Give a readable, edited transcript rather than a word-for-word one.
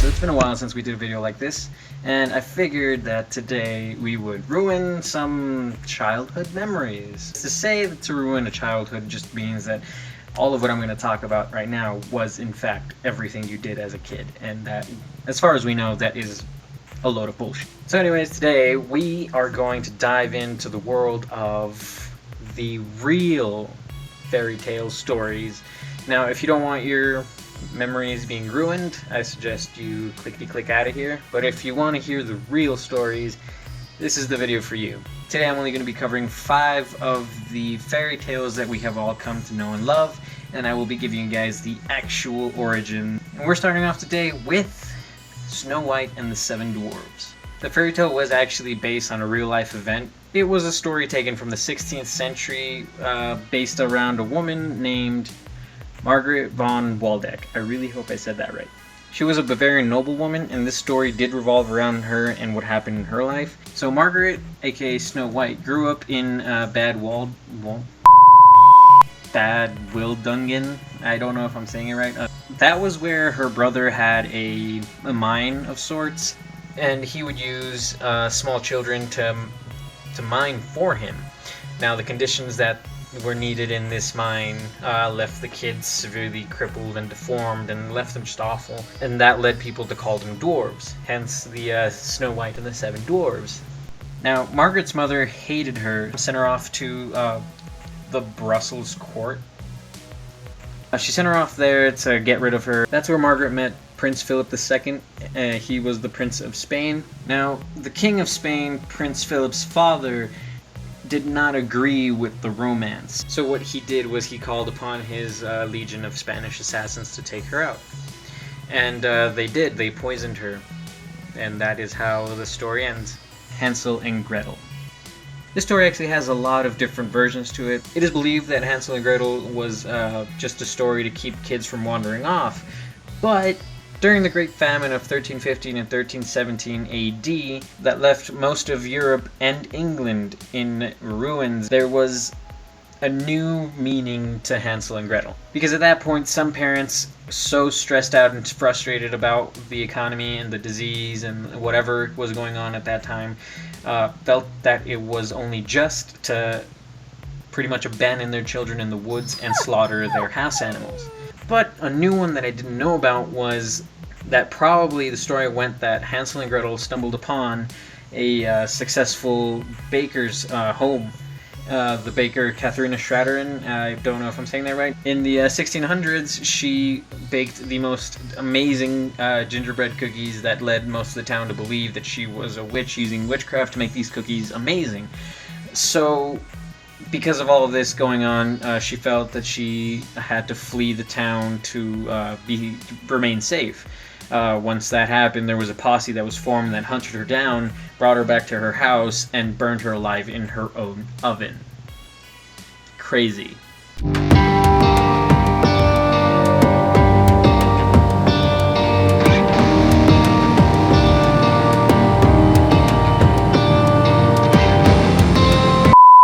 So it's been a while since we did a video like this, and I figured that today we would ruin some childhood memories. To say that to ruin a childhood just means that all of what I'm going to talk about right now was in fact everything you did as a kid, and that, as far as we know, that is a load of bullshit. So anyways, today we are going to dive into the world of the real fairy tale stories. Now, if you don't want your memories being ruined, I suggest you clickety-click out of here. But if you want to hear the real stories, this is the video for you. Today I'm only going to be covering 5 of the fairy tales that we have all come to know and love, and I will be giving you guys the actual origin. And we're starting off today with Snow White and the Seven Dwarves. The fairy tale was actually based on a real-life event. It was a story taken from the 16th century, based around a woman named Margaret von Waldeck. I really hope I said that right. She was a Bavarian noblewoman, and this story did revolve around her and what happened in her life. So Margaret, aka Snow White, grew up in Bad Wildungen. I don't know if I'm saying it right. That was where her brother had a mine of sorts, and he would use small children to mine for him. Now, the conditions that were needed in this mine left the kids severely crippled and deformed and left them just awful, and that led people to call them dwarves, hence the Snow White and the Seven Dwarves. Now, Margaret's mother hated her, sent her off to the Brussels court. She sent her off there to get rid of her. That's where Margaret met Prince Philip II. He was the Prince of Spain. Now, the King of Spain, Prince Philip's father, did not agree with the romance. So what he did was he called upon his legion of Spanish assassins to take her out. And they did. They poisoned her. And that is how the story ends. Hansel and Gretel. This story actually has a lot of different versions to it. It is believed that Hansel and Gretel was just a story to keep kids from wandering off. But during the Great Famine of 1315 and 1317 AD, that left most of Europe and England in ruins, there was a new meaning to Hansel and Gretel. Because at that point, some parents, so stressed out and frustrated about the economy and the disease and whatever was going on at that time, felt that it was only just to pretty much abandon their children in the woods and slaughter their house animals. But a new one that I didn't know about was that probably the story went that Hansel and Gretel stumbled upon a successful baker's home. The baker Katharina Straterin, I don't know if I'm saying that right. In the 1600s, she baked the most amazing gingerbread cookies that led most of the town to believe that she was a witch using witchcraft to make these cookies amazing. So, because of all of this going on, she felt that she had to flee the town to remain safe. Once that happened, there was a posse that was formed that hunted her down, brought her back to her house, and burned her alive in her own oven. Crazy.